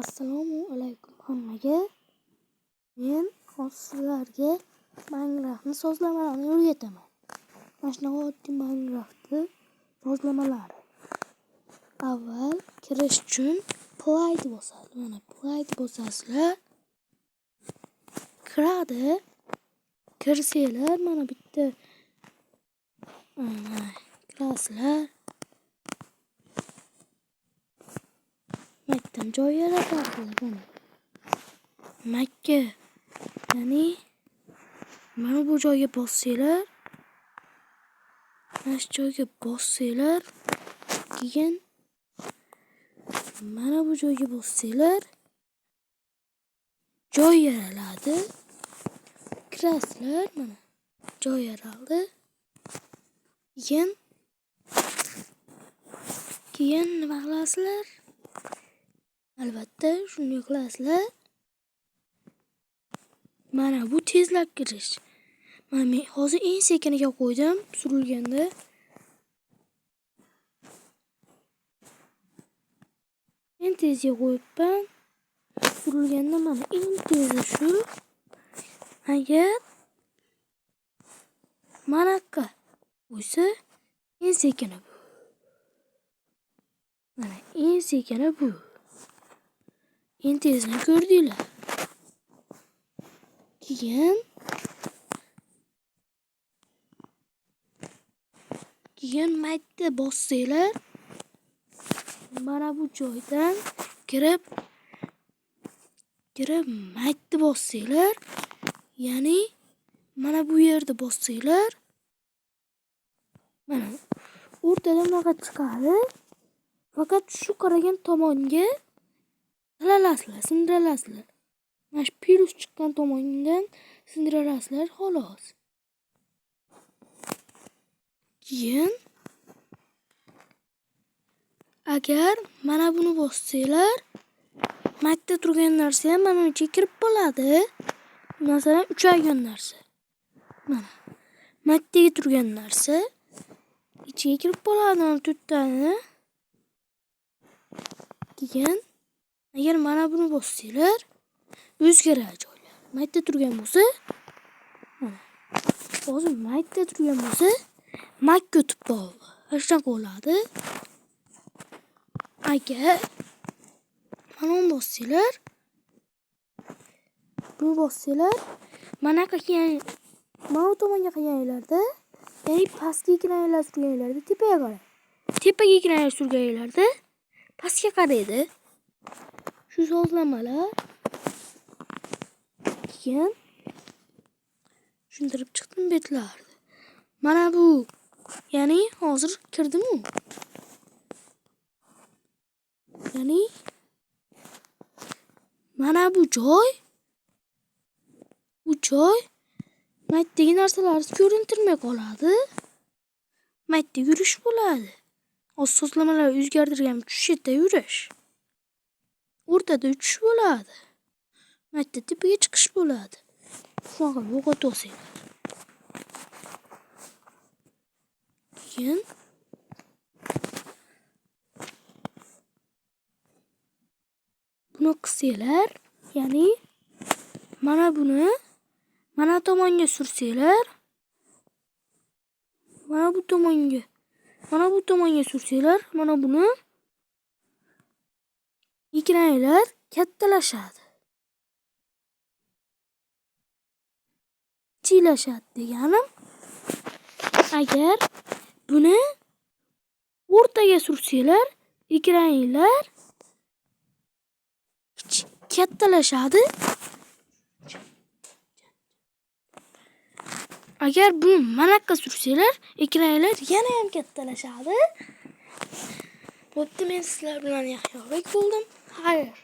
Assalomu alaykum hammaga. Men hozir sizlarga Minecraftni sozlamalarini o'rgataman. Mana shunaqa oddiy Minecraftni sozlamalari. Avval kirish uchun play bosasiz. Mana play bosasizlar. Kiradi. Kirsanglar mana bitta kirasizlar. Makdan joy yaratasiz mana. Makka. Ya'ni mana bu joyga bossanglar, mana shu joyga bossanglar, keyin mana bu joyga bossanglar, joy yaraladi. Kirasizlar mana. Joy yaraldi. Keyin nima qilasizlar? Albatta, shunday qilasizlar. Mana bu tezlab kirish. Mana men hozir eng sekiniga qo'ydim surilganda. Eng tezga qo'yibman. Surilganda mana eng tezi shu. Agar manaqqa qo'ysa, eng sekini bu. Mana eng sekini bu. Eng tezini ko'rdinglar. Keyin maytda bossanglar, mana bu joydan kirib maytda bossanglar, ya'ni mana bu yerda bossanglar, mana o'rtada bunaqa chiqadi. Faqat shu qaragan tomonga qilalasizlar, sindirasizlar. Mana shu plus chiqqan tomondan sindirasizlar xolos. Keyin agar mana buni bossanglar, maytda turgan narsa ham mana bunga kirib qoladi. Masalan, uchaygan narsa. Mana maytdagi turgan narsa ichiga kirib qoladi, to'rttani. Keyin agar mana buni bossanglar, o'zgaradi joylar. Maytda turgan bo'lsa, mana hozir maytda turgan bo'lsa, makka o'tib qoldi. Shunaqa bo'ladi. Agar mana buni bossanglar, bunu bossanglar, mana qilgan, mana bu tomonga qilganinglarda, ya'ni pastga ikkilanganlar surganinglarda tepaga qaraydi. Tepaga ikkilanganlar surganinglarda pastga qaraydi. Shu sozlamalar. Keyin tushuntirib chiqdim betlarni. Mana bu, ya'ni hozir kirdim-ku. Ya'ni mana bu joy maytdagi narsalarni ko'rintirmay qoladi. Maytda yurish bo'ladi. Hozir sozlamalar o'zgartirgan shu yerda yurish. O'rtada uchish bo'ladi. Maytda tepaga chiqish bo'ladi. Shunaqa yo'qotosanglar. Keyin buni qilsanglar, ya'ni mana buni mana tomonga sursanglar, mana bu tomonga sursanglar, mana buni ekranlar kattalashadi. Chilashadi deganim. Agar buni o'rtaga sursanglar, ekranlar kattalashadi. Agar buni manaqqa sursanglar, ekranlar yana ham kattalashadi. Bo'pti, men sizlar bilan Yahyobek bo'ldim. Xayr.